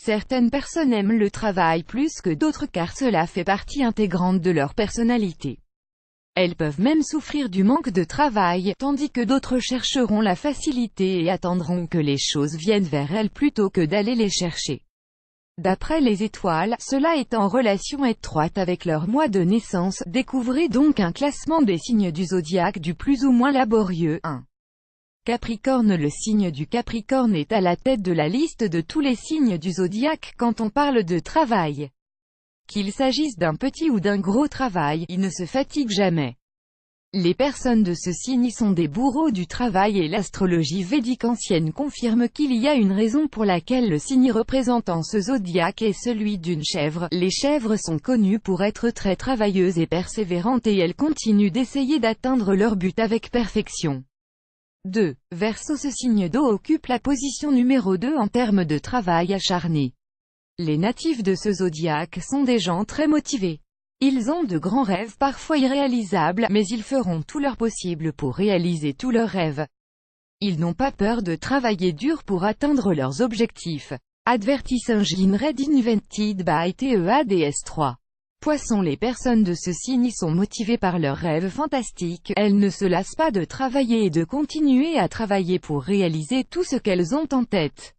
Certaines personnes aiment le travail plus que d'autres car cela fait partie intégrante de leur personnalité. Elles peuvent même souffrir du manque de travail, tandis que d'autres chercheront la facilité et attendront que les choses viennent vers elles plutôt que d'aller les chercher. D'après les étoiles, cela est en relation étroite avec leur mois de naissance. Découvrez donc un classement des signes du zodiaque du plus ou moins laborieux. 1. Capricorne. Le signe du Capricorne est à la tête de la liste de tous les signes du zodiaque quand on parle de travail. Qu'il s'agisse d'un petit ou d'un gros travail, il ne se fatigue jamais. Les personnes de ce signe sont des bourreaux du travail et l'astrologie védique ancienne confirme qu'il y a une raison pour laquelle le signe représentant ce zodiaque est celui d'une chèvre. Les chèvres sont connues pour être très travailleuses et persévérantes et elles continuent d'essayer d'atteindre leur but avec perfection. 2. Verseau. Ce signe d'eau occupe la position numéro 2 en termes de travail acharné. Les natifs de ce zodiaque sont des gens très motivés. Ils ont de grands rêves parfois irréalisables, mais ils feront tout leur possible pour réaliser tous leurs rêves. Ils n'ont pas peur de travailler dur pour atteindre leurs objectifs. Advertising Red Invented by TEADS 3. Poisson. Les personnes de ce signe sont motivées par leurs rêves fantastiques. Elles ne se lassent pas de travailler et de continuer à travailler pour réaliser tout ce qu'elles ont en tête.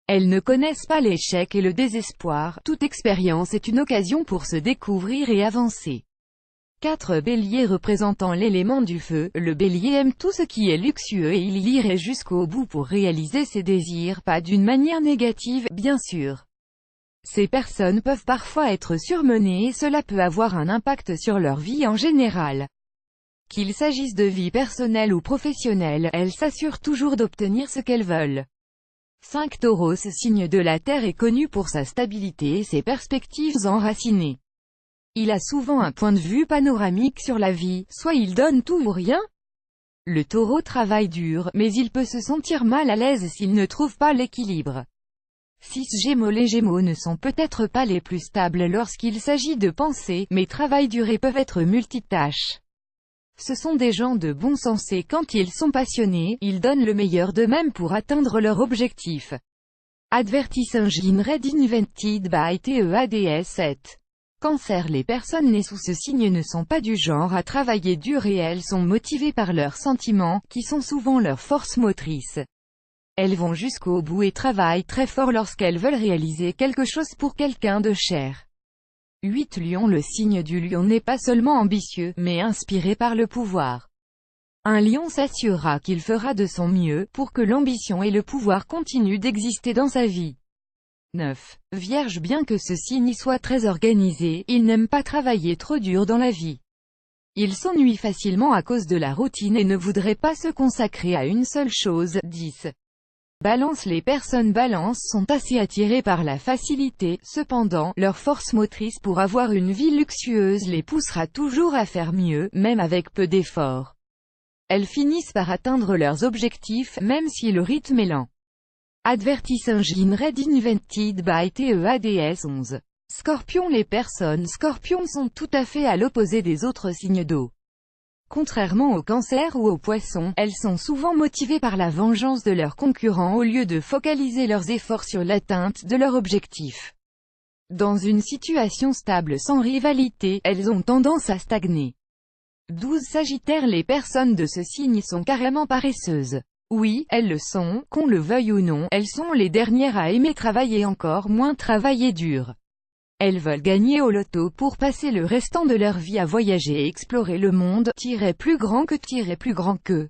Elles ne connaissent pas l'échec et le désespoir, toute expérience est une occasion pour se découvrir et avancer. 4. Bélier. Représentant l'élément du feu, le Bélier aime tout ce qui est luxueux et il irait jusqu'au bout pour réaliser ses désirs, pas d'une manière négative, bien sûr. Ces personnes peuvent parfois être surmenées et cela peut avoir un impact sur leur vie en général. Qu'il s'agisse de vie personnelle ou professionnelle, elles s'assurent toujours d'obtenir ce qu'elles veulent. 5. Taureau. Ce signe de la Terre est connu pour sa stabilité et ses perspectives enracinées. Il a souvent un point de vue panoramique sur la vie, soit il donne tout ou rien. Le Taureau travaille dur, mais il peut se sentir mal à l'aise s'il ne trouve pas l'équilibre. 6. Gémeaux. Les Gémeaux ne sont peut-être pas les plus stables lorsqu'il s'agit de penser, mais travaillent dur et peuvent être multitâches. Ce sont des gens de bon sens et quand ils sont passionnés, ils donnent le meilleur d'eux-mêmes pour atteindre leur objectif. Advertising Red Invented by TEADS 7. Cancer. Les personnes nées sous ce signe ne sont pas du genre à travailler dur et elles sont motivées par leurs sentiments, qui sont souvent leur force motrice. Elles vont jusqu'au bout et travaillent très fort lorsqu'elles veulent réaliser quelque chose pour quelqu'un de cher. 8. Lion. Le signe du lion n'est pas seulement ambitieux, mais inspiré par le pouvoir. Un lion s'assurera qu'il fera de son mieux, pour que l'ambition et le pouvoir continuent d'exister dans sa vie. 9. Vierge. Bien que ce signe soit très organisé, il n'aime pas travailler trop dur dans la vie. Il s'ennuie facilement à cause de la routine et ne voudrait pas se consacrer à une seule chose. 10. Balance. Les personnes Balance sont assez attirées par la facilité, cependant, leur force motrice pour avoir une vie luxueuse les poussera toujours à faire mieux, même avec peu d'efforts. Elles finissent par atteindre leurs objectifs, même si le rythme est lent. Advertising Red Invented by TEADS 11. Scorpion. Les personnes Scorpion sont tout à fait à l'opposé des autres signes d'eau. Contrairement au Cancer ou aux Poissons, elles sont souvent motivées par la vengeance de leurs concurrents au lieu de focaliser leurs efforts sur l'atteinte de leur objectif. Dans une situation stable sans rivalité, elles ont tendance à stagner. 12. Sagittaire. Les personnes de ce signe sont carrément paresseuses. Oui, elles le sont, qu'on le veuille ou non, elles sont les dernières à aimer travailler encore moins travailler dur. Elles veulent gagner au loto pour passer le restant de leur vie à voyager et explorer le monde, plus grand que plus grand qu'eux.